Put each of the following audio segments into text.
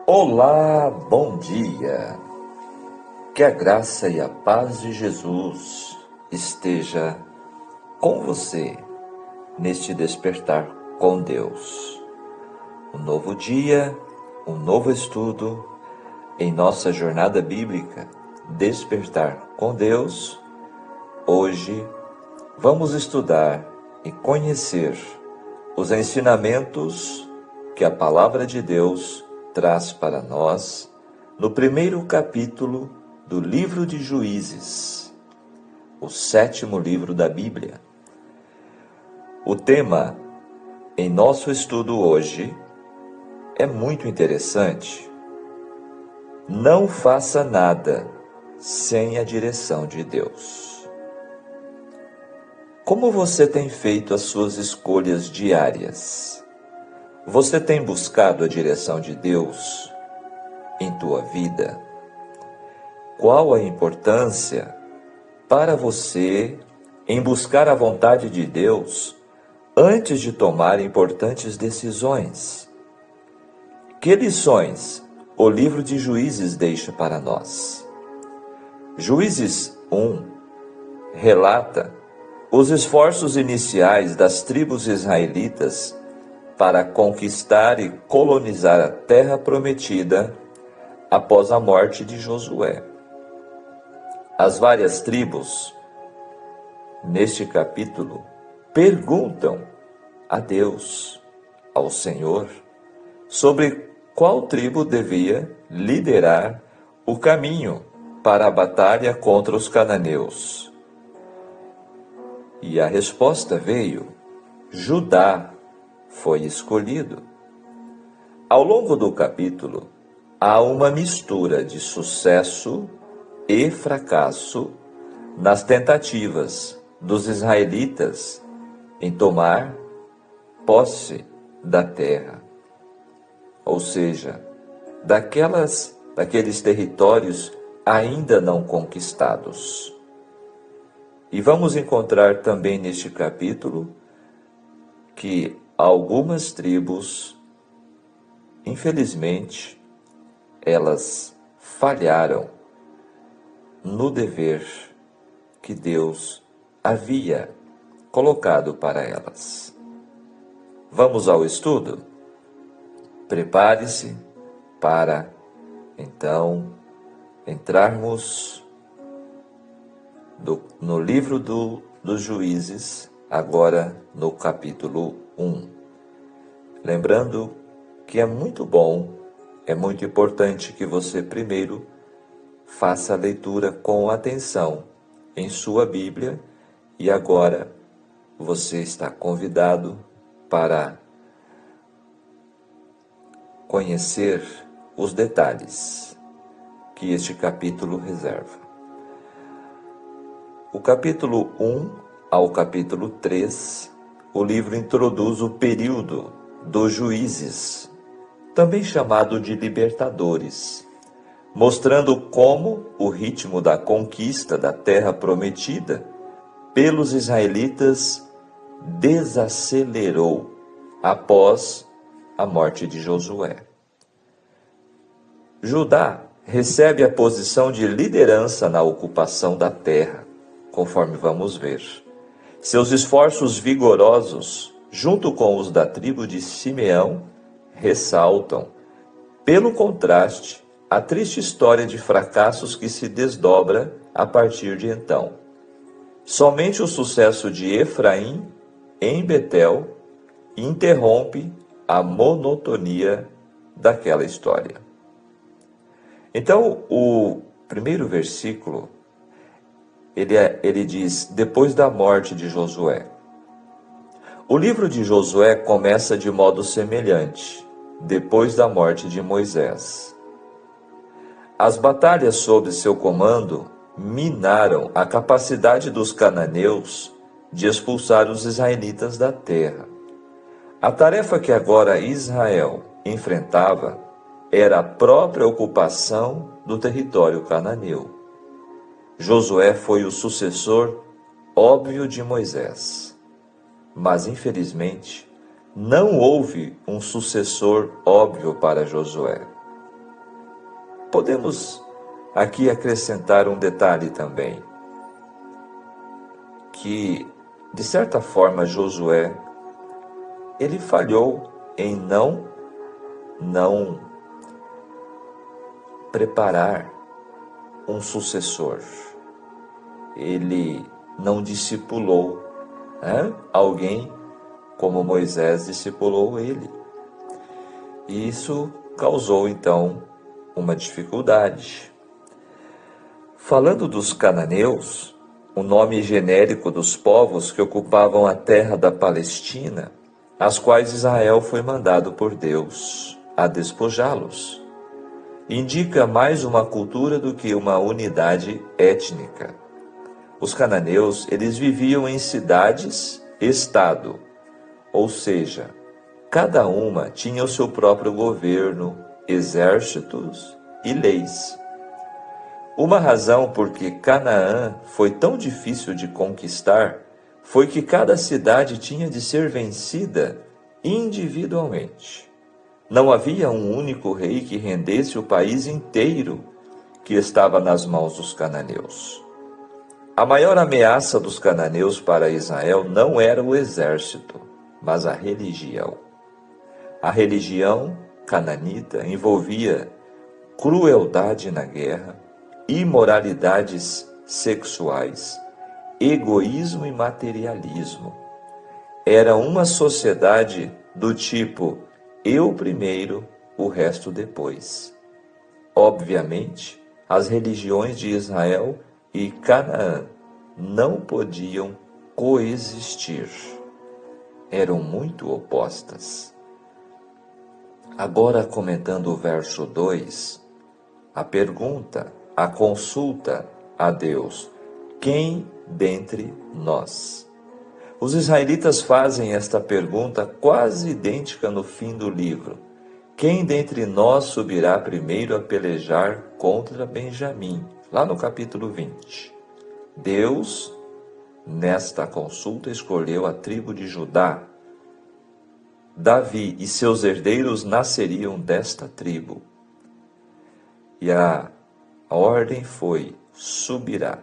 Olá, bom dia. Que a graça e a paz de Jesus esteja com você neste despertar com Deus. Um novo dia, um novo estudo em nossa jornada bíblica, Despertar com Deus. Hoje vamos estudar e conhecer os ensinamentos que a Palavra de Deus traz para nós no primeiro capítulo do livro de Juízes, o 7º livro da Bíblia. O tema em nosso estudo hoje é muito interessante. Não faça nada sem a direção de Deus. Como você tem feito as suas escolhas diárias? Você tem buscado a direção de Deus em tua vida? Qual a importância para você em buscar a vontade de Deus antes de tomar importantes decisões? Que lições o livro de Juízes deixa para nós? Juízes 1 relata os esforços iniciais das tribos israelitas para conquistar e colonizar a terra prometida após a morte de Josué. As várias tribos, neste capítulo, perguntam a Deus, ao Senhor, sobre qual tribo devia liderar o caminho para a batalha contra os cananeus. E a resposta veio: Judá foi escolhido. Ao longo do capítulo, há uma mistura de sucesso e fracasso nas tentativas dos israelitas em tomar posse da terra, ou seja, daqueles territórios ainda não conquistados. E vamos encontrar também neste capítulo que algumas tribos, infelizmente, elas falharam no dever que Deus havia colocado para elas. Vamos ao estudo? Prepare-se para, então, entrarmos no livro dos Juízes, agora no capítulo 1. Lembrando que é muito bom, é muito importante que você primeiro faça a leitura com atenção em sua Bíblia, e agora você está convidado para conhecer os detalhes que este capítulo reserva. O capítulo 1 ao capítulo 3, o livro introduz o período dos juízes, também chamado de libertadores, mostrando como o ritmo da conquista da terra prometida pelos israelitas desacelerou após a morte de Josué. Judá recebe a posição de liderança na ocupação da terra, conforme vamos ver. Seus esforços vigorosos, junto com os da tribo de Simeão, ressaltam, pelo contraste, a triste história de fracassos que se desdobra a partir de então. Somente o sucesso de Efraim em Betel interrompe a monotonia daquela história. Então, o primeiro versículo, ele diz, depois da morte de Josué. O livro de Josué começa de modo semelhante, depois da morte de Moisés. As batalhas sob seu comando minaram a capacidade dos cananeus de expulsar os israelitas da terra. A tarefa que agora Israel enfrentava era a própria ocupação do território cananeu. Josué foi o sucessor óbvio de Moisés, mas infelizmente não houve um sucessor óbvio para Josué. Podemos aqui acrescentar um detalhe também, que, de certa forma, Josué, ele falhou em não preparar um sucessor. Ele não discipulou, alguém como Moisés discipulou ele. E isso causou, então, uma dificuldade. Falando dos cananeus, o nome genérico dos povos que ocupavam a terra da Palestina, as quais Israel foi mandado por Deus a despojá-los, indica mais uma cultura do que uma unidade étnica. Os cananeus, eles viviam em cidades-estado, ou seja, cada uma tinha o seu próprio governo, exércitos e leis. Uma razão por que Canaã foi tão difícil de conquistar foi que cada cidade tinha de ser vencida individualmente. Não havia um único rei que rendesse o país inteiro que estava nas mãos dos cananeus. A maior ameaça dos cananeus para Israel não era o exército, mas a religião. A religião cananita envolvia crueldade na guerra, imoralidades sexuais, egoísmo e materialismo. Era uma sociedade do tipo eu primeiro, o resto depois. Obviamente, as religiões de Israel e Canaã não podiam coexistir. Eram muito opostas. Agora, comentando o verso 2, a pergunta, a consulta a Deus: quem dentre nós? Os israelitas fazem esta pergunta quase idêntica no fim do livro. Quem dentre nós subirá primeiro a pelejar contra Benjamim? Lá no capítulo 20. Deus, nesta consulta, escolheu a tribo de Judá. Davi e seus herdeiros nasceriam desta tribo. E a ordem foi: subirá.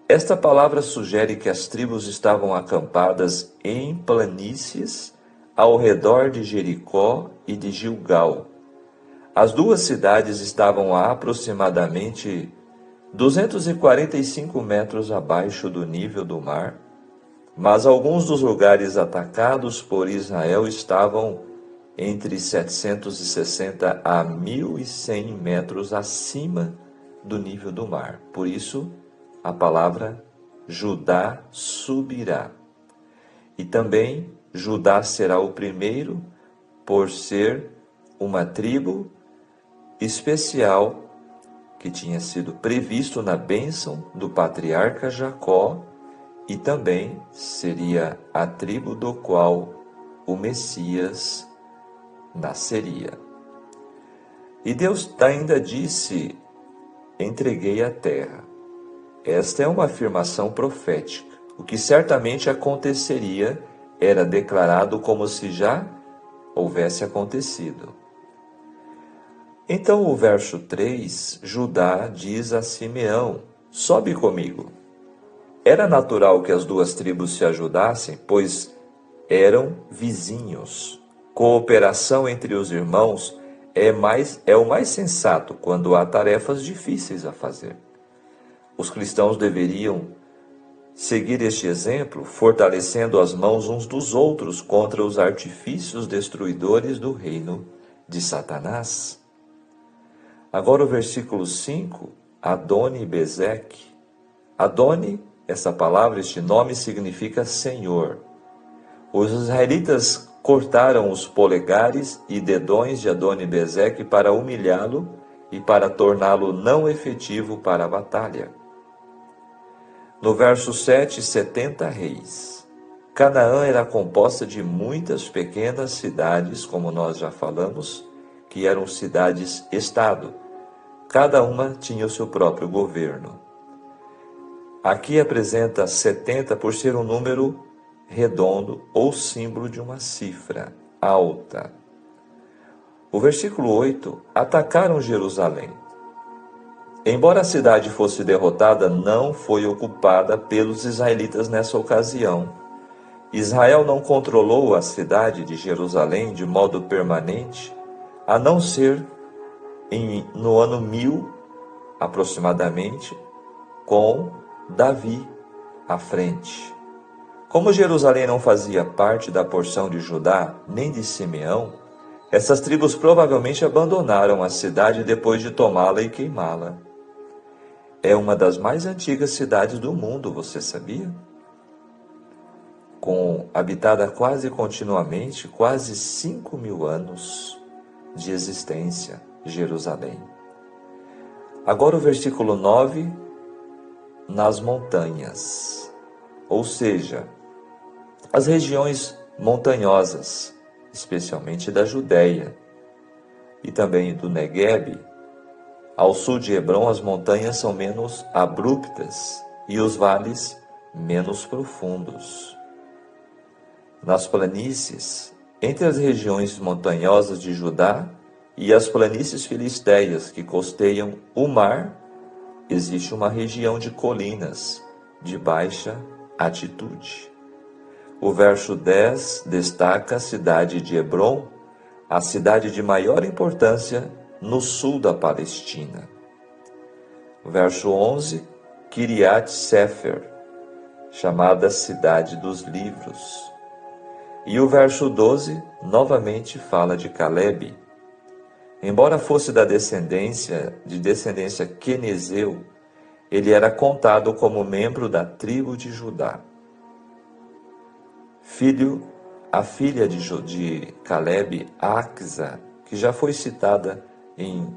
Esta palavra sugere que as tribos estavam acampadas em planícies ao redor de Jericó e de Gilgal. As duas cidades estavam a aproximadamente 245 metros abaixo do nível do mar, mas alguns dos lugares atacados por Israel estavam entre 760 a 1.100 metros acima do nível do mar. Por isso, a palavra Judá subirá. E também Judá será o primeiro por ser uma tribo especial que tinha sido previsto na bênção do patriarca Jacó e também seria a tribo do qual o Messias nasceria. E Deus ainda disse: entreguei a terra. Esta é uma afirmação profética. O que certamente aconteceria era declarado como se já houvesse acontecido. Então o verso 3, Judá diz a Simeão: sobe comigo. Era natural que as duas tribos se ajudassem, pois eram vizinhos. Cooperação entre os irmãos é o mais sensato quando há tarefas difíceis a fazer. Os cristãos deveriam seguir este exemplo, fortalecendo as mãos uns dos outros contra os artifícios destruidores do reino de Satanás. Agora o versículo 5, Adoni Bezeque. Adoni, essa palavra, este nome significa Senhor. Os israelitas cortaram os polegares e dedões de Adoni Bezeque para humilhá-lo e para torná-lo não efetivo para a batalha. No verso 7, 70 reis. Canaã era composta de muitas pequenas cidades, como nós já falamos, que eram cidades-estado. Cada uma tinha o seu próprio governo. Aqui apresenta 70 por ser um número redondo ou símbolo de uma cifra alta. O versículo 8, atacaram Jerusalém. Embora a cidade fosse derrotada, não foi ocupada pelos israelitas nessa ocasião. Israel não controlou a cidade de Jerusalém de modo permanente, a não ser no ano 1000, aproximadamente, com Davi à frente. Como Jerusalém não fazia parte da porção de Judá nem de Simeão, essas tribos provavelmente abandonaram a cidade depois de tomá-la e queimá-la. É uma das mais antigas cidades do mundo, você sabia? Habitada quase continuamente, quase 5.000 anos de existência, Jerusalém. Agora o versículo 9, nas montanhas, ou seja, as regiões montanhosas, especialmente da Judéia e também do Neguebe. Ao sul de Hebrom, as montanhas são menos abruptas e os vales menos profundos. Nas planícies, entre as regiões montanhosas de Judá e as planícies filisteias que costeiam o mar, existe uma região de colinas de baixa altitude. O verso 10 destaca a cidade de Hebrom, a cidade de maior importância no sul da Palestina. O verso 11, Kiriat Sefer, chamada Cidade dos Livros. E o verso 12, novamente fala de Calebe. Embora fosse de descendência quenezeu, ele era contado como membro da tribo de Judá. A filha de Calebe, Axa, que já foi citada em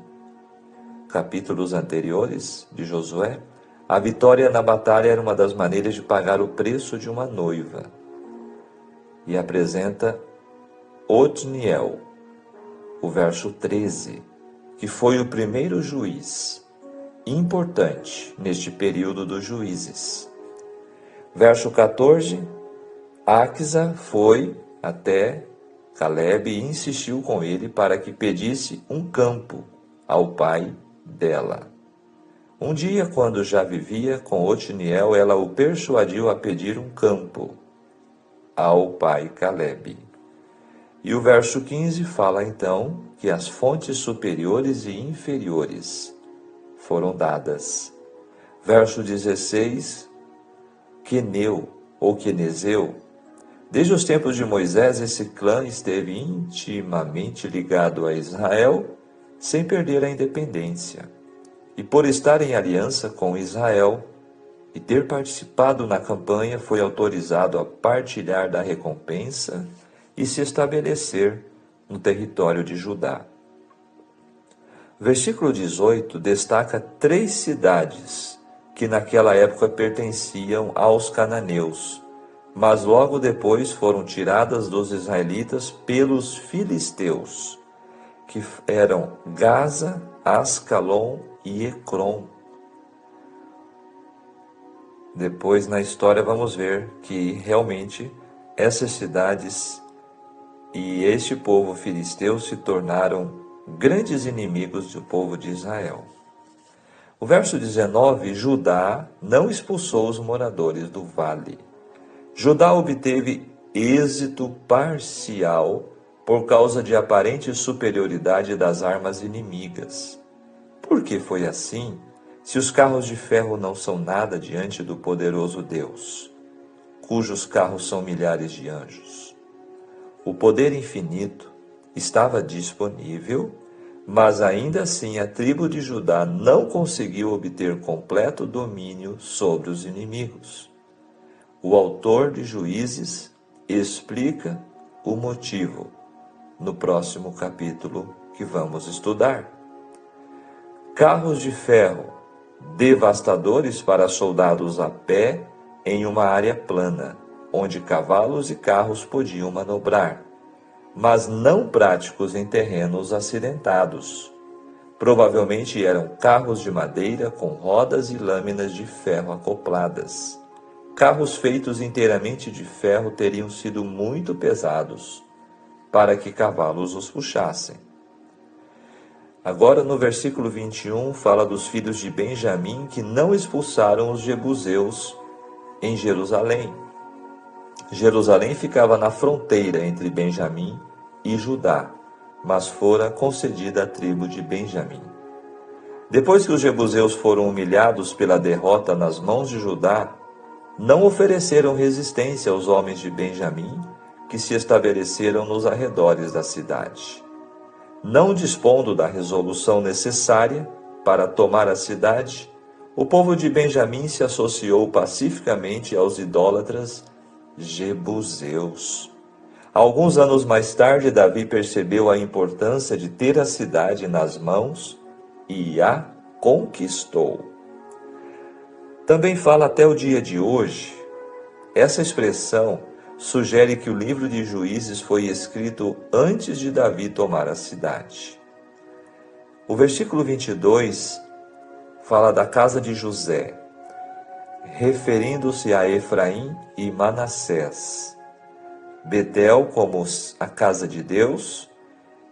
capítulos anteriores de Josué, a vitória na batalha era uma das maneiras de pagar o preço de uma noiva. E apresenta Otniel, o verso 13, que foi o primeiro juiz importante neste período dos juízes. Verso 14, Axa foi até Calebe e insistiu com ele para que pedisse um campo ao pai dela. Um dia, quando já vivia com Otniel, ela o persuadiu a pedir um campo ao pai Calebe. E o verso 15 fala então que as fontes superiores e inferiores foram dadas. Verso 16, Queneu ou Quenezeu. Desde os tempos de Moisés, esse clã esteve intimamente ligado a Israel, sem perder a independência. E por estar em aliança com Israel e ter participado na campanha, foi autorizado a partilhar da recompensa e se estabelecer no território de Judá. Versículo 18 destaca 3 cidades que naquela época pertenciam aos cananeus, mas logo depois foram tiradas dos israelitas pelos filisteus, que eram Gaza, Ascalon e Ecrom. Depois na história vamos ver que realmente essas cidades e este povo filisteu se tornaram grandes inimigos do povo de Israel. O verso 19, Judá não expulsou os moradores do vale. Judá obteve êxito parcial por causa de aparente superioridade das armas inimigas. Por que foi assim, se os carros de ferro não são nada diante do poderoso Deus, cujos carros são milhares de anjos? O poder infinito estava disponível, mas ainda assim a tribo de Judá não conseguiu obter completo domínio sobre os inimigos. O autor de Juízes explica o motivo no próximo capítulo que vamos estudar. Carros de ferro, devastadores para soldados a pé em uma área plana, onde cavalos e carros podiam manobrar, mas não práticos em terrenos acidentados. Provavelmente eram carros de madeira com rodas e lâminas de ferro acopladas. Carros feitos inteiramente de ferro teriam sido muito pesados para que cavalos os puxassem. Agora no versículo 21 fala dos filhos de Benjamim que não expulsaram os jebuseus em Jerusalém. Jerusalém ficava na fronteira entre Benjamim e Judá, mas fora concedida à tribo de Benjamim. Depois que os jebuseus foram humilhados pela derrota nas mãos de Judá, não ofereceram resistência aos homens de Benjamim, que se estabeleceram nos arredores da cidade. Não dispondo da resolução necessária para tomar a cidade, o povo de Benjamim se associou pacificamente aos idólatras jebuseus. Alguns anos mais tarde, Davi percebeu a importância de ter a cidade nas mãos e a conquistou. Também fala até o dia de hoje. Essa expressão sugere que o livro de Juízes foi escrito antes de Davi tomar a cidade. O versículo 22 fala da casa de José, referindo-se a Efraim e Manassés, Betel como a casa de Deus,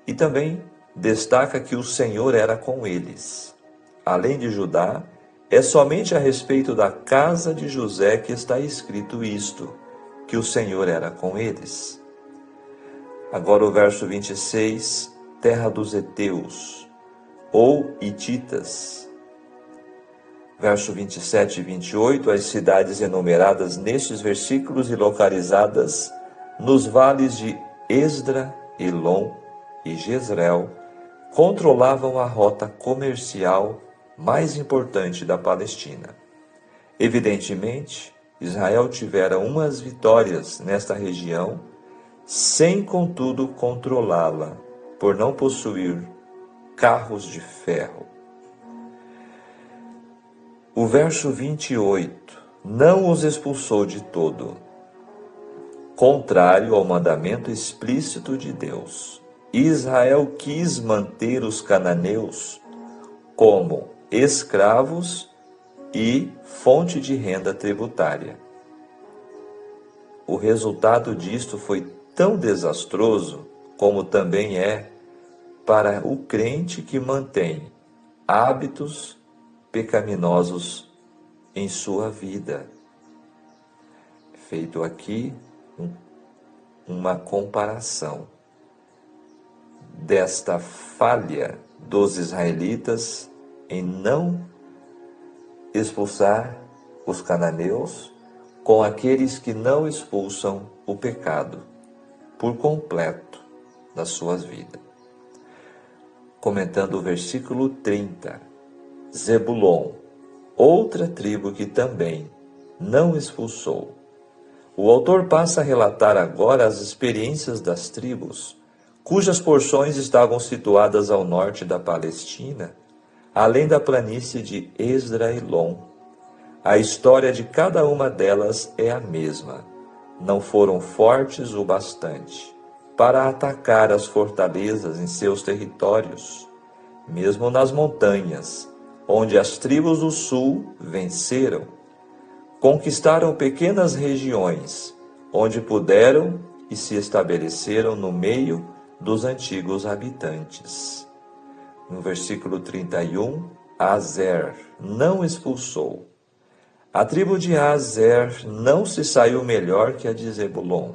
e também destaca que o Senhor era com eles. Além de Judá, é somente a respeito da casa de José que está escrito isto, que o Senhor era com eles. Agora o verso 26, terra dos heteus, ou hititas. Verso 27 e 28, as cidades enumeradas nestes versículos e localizadas nos vales de Esdra, Elon e Jezreel, controlavam a rota comercial mais importante da Palestina. Evidentemente, Israel tivera umas vitórias nesta região, sem contudo controlá-la, por não possuir carros de ferro. O verso 28, não os expulsou de todo, contrário ao mandamento explícito de Deus. Israel quis manter os cananeus como escravos e fonte de renda tributária. O resultado disto foi tão desastroso como também é para o crente que mantém hábitos pecaminosos em sua vida. Feito aqui uma comparação desta falha dos israelitas em não expulsar os cananeus com aqueles que não expulsam o pecado por completo das suas vidas. Comentando o versículo 30, Zebulon, outra tribo que também não expulsou. O autor passa a relatar agora as experiências das tribos, cujas porções estavam situadas ao norte da Palestina, além da planície de Esdraelon. A história de cada uma delas é a mesma. Não foram fortes o bastante para atacar as fortalezas em seus territórios, mesmo nas montanhas, onde as tribos do sul venceram. Conquistaram pequenas regiões, onde puderam e se estabeleceram no meio dos antigos habitantes. No versículo 31, Azer não expulsou. A tribo de Azer não se saiu melhor que a de Zebulon.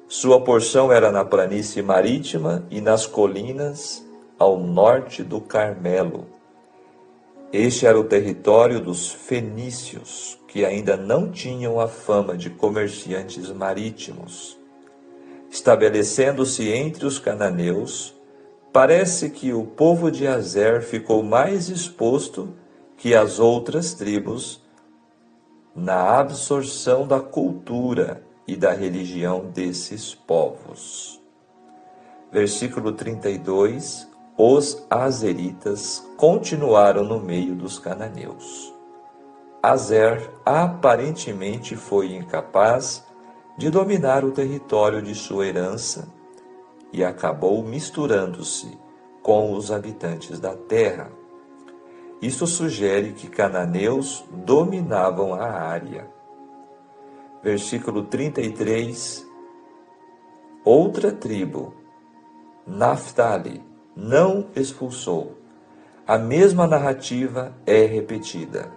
Sua porção era na planície marítima e nas colinas ao norte do Carmelo. Este era o território dos fenícios, que ainda não tinham a fama de comerciantes marítimos. Estabelecendo-se entre os cananeus, parece que o povo de Azer ficou mais exposto que as outras tribos na absorção da cultura e da religião desses povos. Versículo 32, os azeritas continuaram no meio dos cananeus. Azer aparentemente foi incapaz de dominar o território de sua herança e acabou misturando-se com os habitantes da terra. Isto sugere que cananeus dominavam a área. Versículo 33, outra tribo, Naftali, não expulsou. a mesma narrativa é repetida.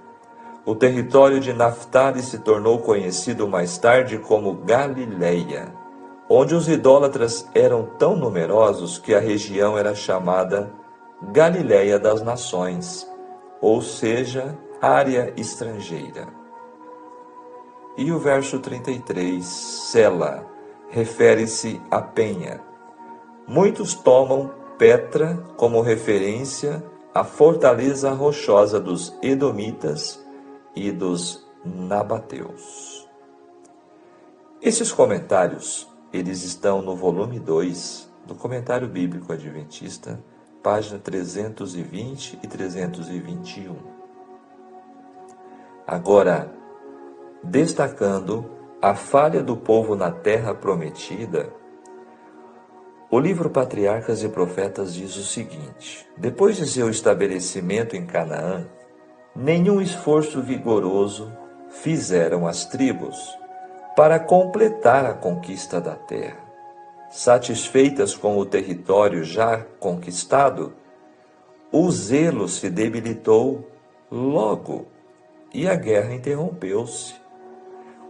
O território de Naftali se tornou conhecido mais tarde como Galileia, onde os idólatras eram tão numerosos que a região era chamada Galileia das Nações, ou seja, área estrangeira. E o verso 33, Sela, refere-se à penha. Muitos tomam Petra como referência à fortaleza rochosa dos Edomitas e dos Nabateus. Esses comentários, eles estão no volume 2 do Comentário Bíblico Adventista, página 320 e 321. Agora, destacando a falha do povo na terra prometida, o livro Patriarcas e Profetas diz o seguinte: depois de seu estabelecimento em Canaã, nenhum esforço vigoroso fizeram as tribos para completar a conquista da terra. Satisfeitas com o território já conquistado, o zelo se debilitou logo e a guerra interrompeu-se.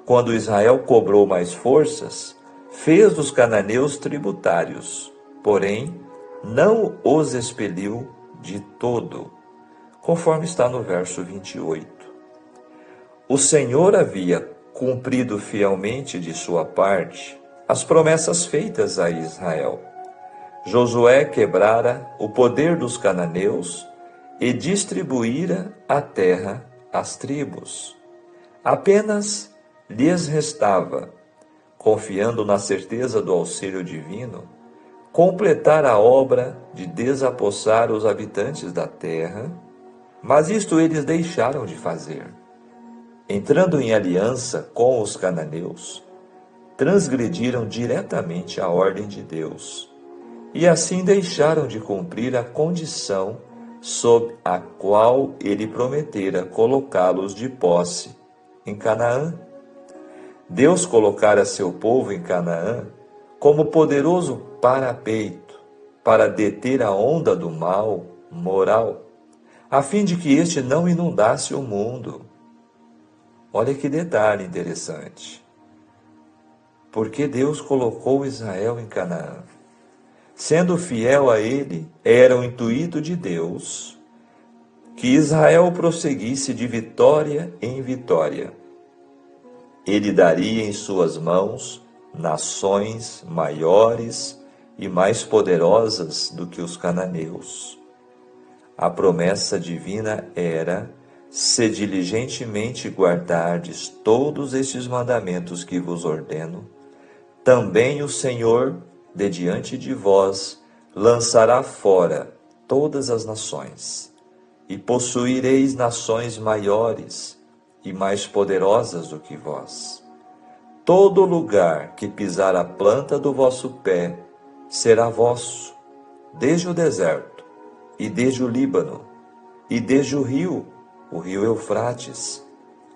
Quando Israel cobrou mais forças, fez dos cananeus tributários, porém não os expeliu de todo, conforme está no verso 28. O Senhor havia cumprido fielmente de sua parte as promessas feitas a Israel. Josué quebrara o poder dos cananeus e distribuíra a terra às tribos. Apenas lhes restava, confiando na certeza do auxílio divino, completar a obra de desapossar os habitantes da terra, mas isto eles deixaram de fazer. Entrando em aliança com os cananeus, transgrediram diretamente a ordem de Deus, e assim deixaram de cumprir a condição sob a qual ele prometera colocá-los de posse em Canaã. Deus colocara seu povo em Canaã como poderoso parapeito para deter a onda do mal moral, a fim de que este não inundasse o mundo. Olha que detalhe interessante. Porque Deus colocou Israel em Canaã. Sendo fiel a ele, era o intuito de Deus que Israel prosseguisse de vitória em vitória. Ele daria em suas mãos nações maiores e mais poderosas do que os cananeus. A promessa divina era: se diligentemente guardardes todos estes mandamentos que vos ordeno, também o Senhor, de diante de vós, lançará fora todas as nações, e possuireis nações maiores e mais poderosas do que vós. Todo lugar que pisar a planta do vosso pé será vosso, desde o deserto, e desde o Líbano, e desde o rio Eufrates,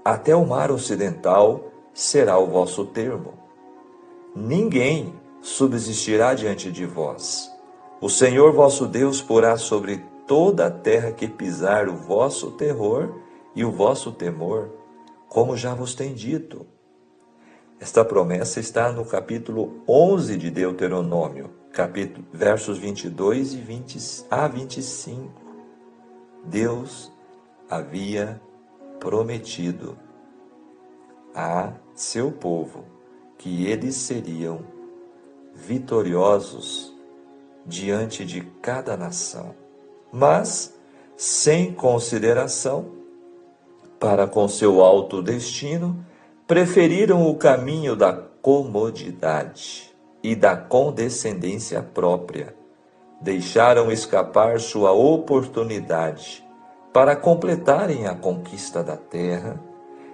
até o mar ocidental será o vosso termo. Ninguém subsistirá diante de vós. O Senhor vosso Deus porá sobre toda a terra que pisar o vosso terror e o vosso temor, como já vos tem dito. Esta promessa está no capítulo 11 de Deuteronômio, versos 22 a 25. Deus havia prometido a seu povo que eles seriam vitoriosos diante de cada nação, mas sem consideração para com seu alto destino, preferiram o caminho da comodidade e da condescendência própria. Deixaram escapar sua oportunidade para completarem a conquista da terra,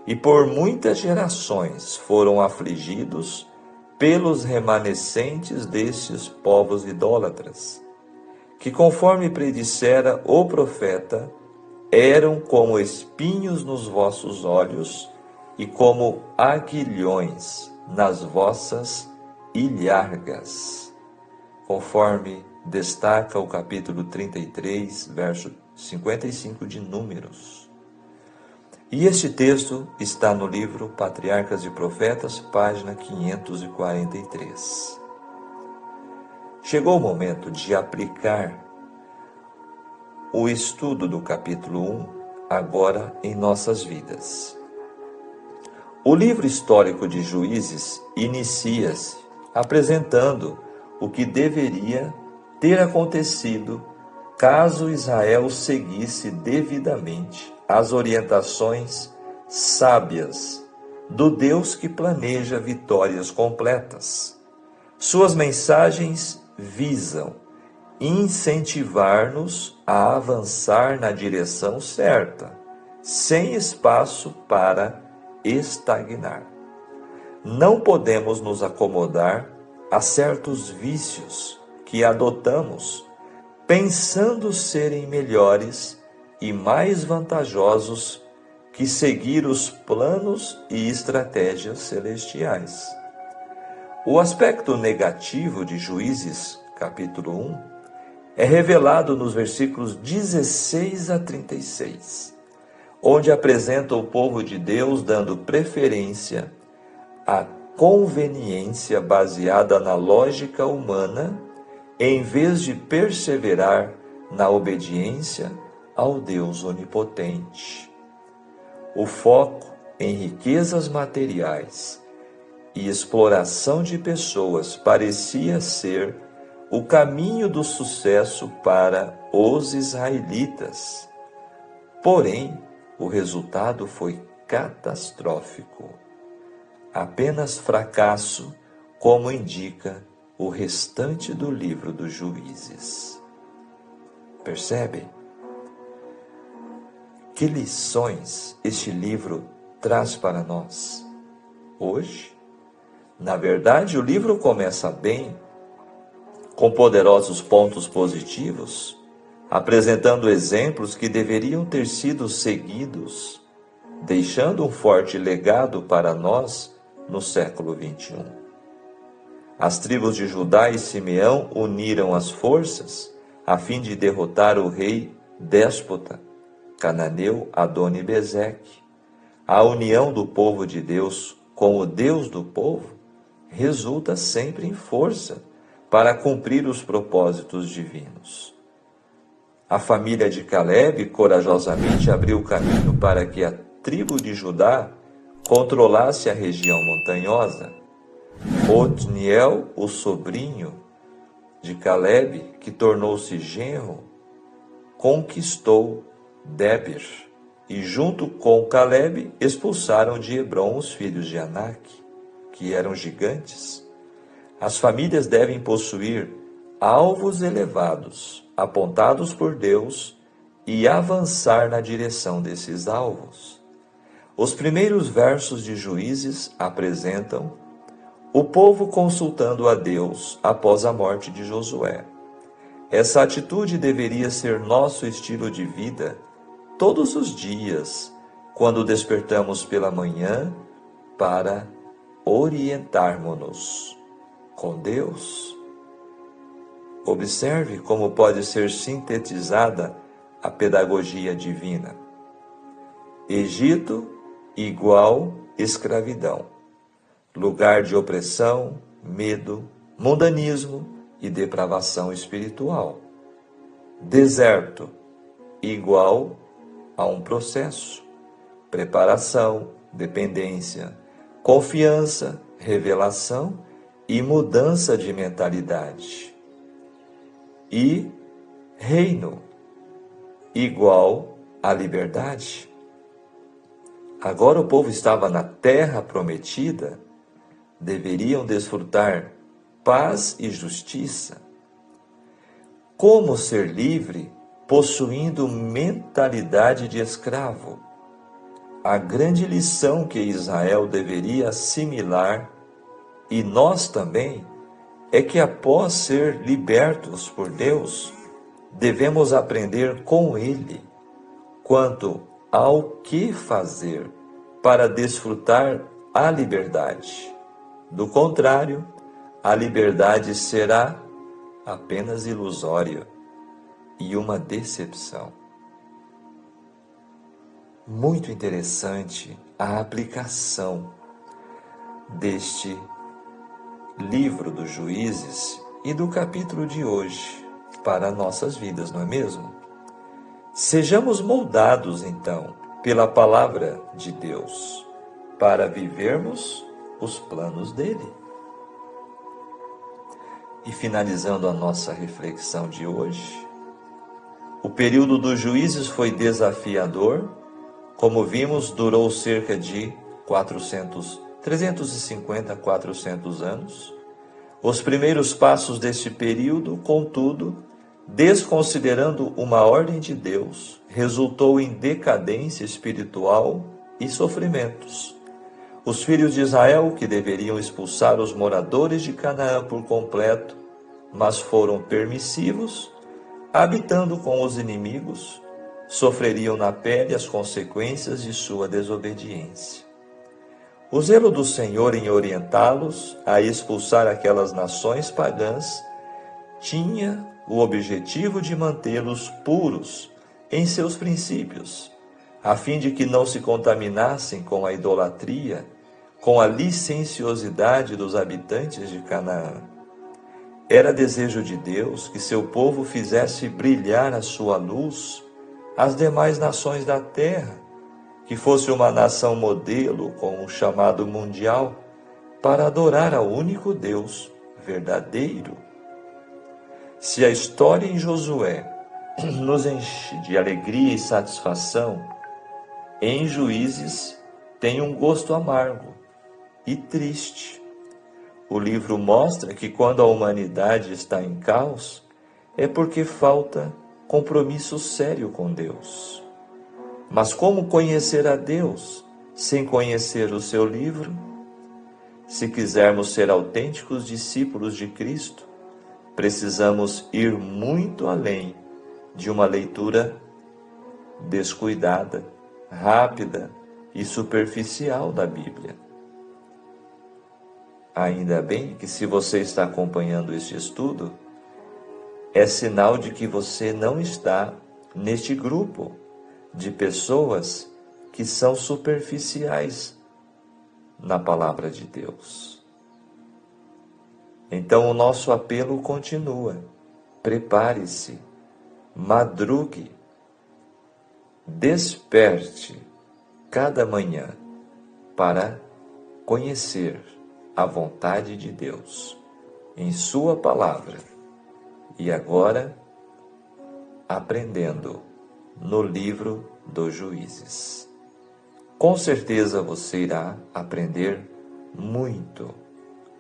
e por muitas gerações foram afligidos pelos remanescentes destes povos idólatras, que, conforme predissera o profeta, eram como espinhos nos vossos olhos e como aguilhões nas vossas ilhargas, conforme destaca o capítulo 33, verso 55 de Números. E este texto está no livro Patriarcas e Profetas, página 543. Chegou o momento de aplicar o estudo do capítulo 1 agora em nossas vidas. O livro histórico de Juízes inicia-se apresentando o que deveria ter acontecido caso Israel seguisse devidamente as orientações sábias do Deus que planeja vitórias completas. Suas mensagens visam incentivar-nos a avançar na direção certa, sem espaço para estagnar. Não podemos nos acomodar a certos vícios que adotamos, pensando serem melhores e mais vantajosos que seguir os planos e estratégias celestiais. O aspecto negativo de Juízes, capítulo 1, é revelado nos versículos 16 a 36, onde apresenta o povo de Deus dando preferência à conveniência baseada na lógica humana, em vez de perseverar na obediência ao Deus onipotente. O foco em riquezas materiais e exploração de pessoas parecia ser o caminho do sucesso para os israelitas. Porém, o resultado foi catastrófico. Apenas fracasso, como indica o restante do livro dos Juízes. Percebem? Que lições este livro traz para nós hoje? Na verdade, o livro começa bem, com poderosos pontos positivos, apresentando exemplos que deveriam ter sido seguidos, deixando um forte legado para nós no século XXI. As tribos de Judá e Simeão uniram as forças a fim de derrotar o rei déspota cananeu Adoni-Bezeque. A união do povo de Deus com o Deus do povo resulta sempre em força para cumprir os propósitos divinos. A família de Caleb corajosamente abriu caminho para que a tribo de Judá controlasse a região montanhosa. Otniel, o sobrinho de Caleb, que tornou-se genro, conquistou Debir, e junto com Caleb expulsaram de Hebrom os filhos de Anak, que eram gigantes. As famílias devem possuir alvos elevados, apontados por Deus, e avançar na direção desses alvos. Os primeiros versos de Juízes apresentam o povo consultando a Deus após a morte de Josué. Essa atitude deveria ser nosso estilo de vida todos os dias, quando despertamos pela manhã, para orientarmos-nos com Deus. Observe como pode ser sintetizada a pedagogia divina. Egito igual escravidão, lugar de opressão, medo, mundanismo e depravação espiritual. Deserto igual a um processo, preparação, dependência, confiança, revelação e mudança de mentalidade. E reino igual a liberdade. Agora o povo estava na terra prometida, deveriam desfrutar paz e justiça. Como ser livre possuindo mentalidade de escravo? A grande lição que Israel deveria assimilar, e nós também, é que após ser libertos por Deus, devemos aprender com Ele quanto ao que fazer para desfrutar a liberdade. Do contrário, a liberdade será apenas ilusória e uma decepção. muito interessante a aplicação deste livro dos Juízes e do capítulo de hoje para nossas vidas, não é mesmo? Sejamos moldados, então, pela palavra de Deus, para vivermos os planos dele. E finalizando a nossa reflexão de hoje, o período dos juízes foi desafiador, como vimos, durou cerca de 350 a 400 anos. Os primeiros passos deste período, contudo, desconsiderando uma ordem de Deus, resultou em decadência espiritual e sofrimentos. Os filhos de Israel, que deveriam expulsar os moradores de Canaã por completo, mas foram permissivos, habitando com os inimigos, sofreriam na pele as consequências de sua desobediência. O zelo do Senhor em orientá-los a expulsar aquelas nações pagãs tinha o objetivo de mantê-los puros em seus princípios, a fim de que não se contaminassem com a idolatria, com a licenciosidade dos habitantes de Canaã. Era desejo de Deus que seu povo fizesse brilhar a sua luz às demais nações da terra, que fosse uma nação modelo com o chamado mundial para adorar ao único Deus verdadeiro. Se a história em Josué nos enche de alegria e satisfação, em Juízes tem um gosto amargo e triste. O livro mostra que quando a humanidade está em caos, é porque falta compromisso sério com Deus. Mas como conhecer a Deus sem conhecer o seu livro? Se quisermos ser autênticos discípulos de Cristo, precisamos ir muito além de uma leitura descuidada, rápida e superficial da Bíblia. Ainda bem que, se você está acompanhando este estudo, é sinal de que você não está neste grupo de pessoas que são superficiais na palavra de Deus. Então o nosso apelo continua: prepare-se, madrugue, desperte cada manhã para conhecer a vontade de Deus em sua palavra, e agora aprendendo no livro dos Juízes. Com certeza você irá aprender muito,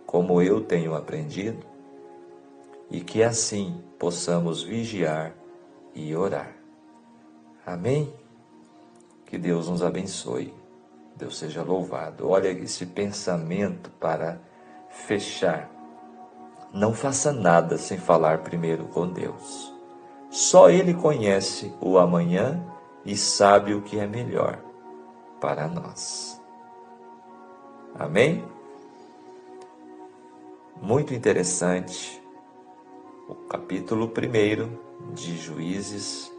como eu tenho aprendido, e que assim possamos vigiar e orar. Amém? Que Deus nos abençoe. Deus seja louvado. Olha esse pensamento para fechar. Não faça nada sem falar primeiro com Deus. Só Ele conhece o amanhã e sabe o que é melhor para nós. Amém? Muito interessante o capítulo 1 de Juízes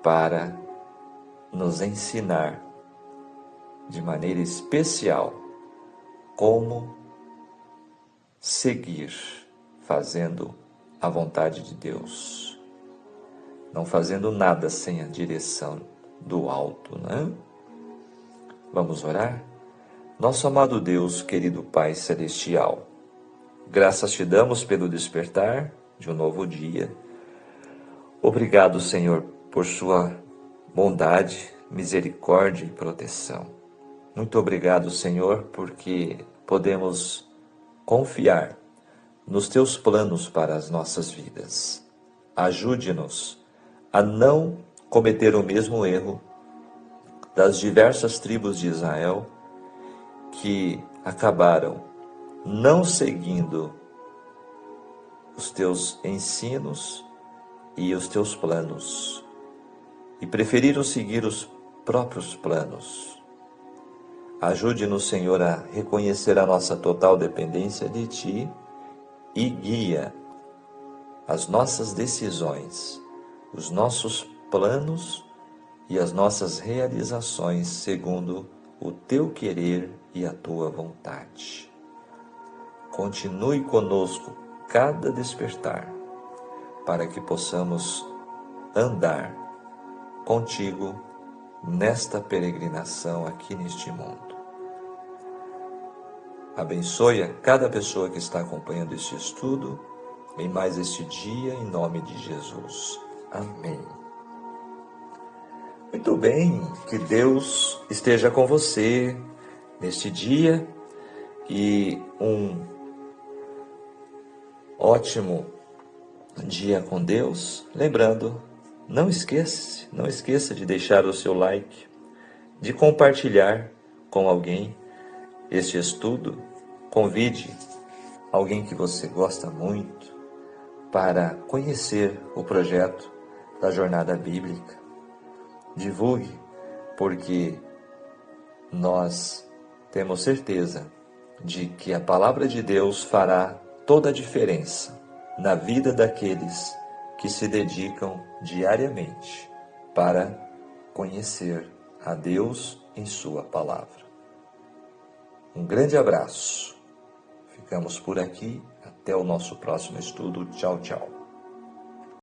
para nos ensinar de maneira especial como seguir fazendo a vontade de Deus, não fazendo nada sem a direção do alto, né? Vamos orar? Nosso amado Deus, querido Pai Celestial, graças te damos pelo despertar de um novo dia. Obrigado, Senhor, por sua bondade, misericórdia e proteção. Muito obrigado, Senhor, porque podemos confiar nos teus planos para as nossas vidas. Ajude-nos a não cometer o mesmo erro das diversas tribos de Israel que acabaram não seguindo os teus ensinos e os teus planos e preferiram seguir os próprios planos. Ajude-nos, Senhor, a reconhecer a nossa total dependência de Ti e guia as nossas decisões, os nossos planos e as nossas realizações segundo o teu querer e a tua vontade. Continue conosco cada despertar, para que possamos andar contigo nesta peregrinação aqui neste mundo. Abençoe a cada pessoa que está acompanhando este estudo, em mais este dia, em nome de Jesus. Amém. Muito bem, que Deus esteja com você neste dia e um ótimo dia com Deus. Lembrando, não esqueça de deixar o seu like, de compartilhar com alguém este estudo. Convide alguém que você gosta muito para conhecer o projeto da Jornada Bíblica. Divulgue, porque nós temos certeza de que a palavra de Deus fará toda a diferença na vida daqueles que se dedicam diariamente para conhecer a Deus em sua palavra. Um grande abraço. Ficamos por aqui. Até o nosso próximo estudo. Tchau, tchau.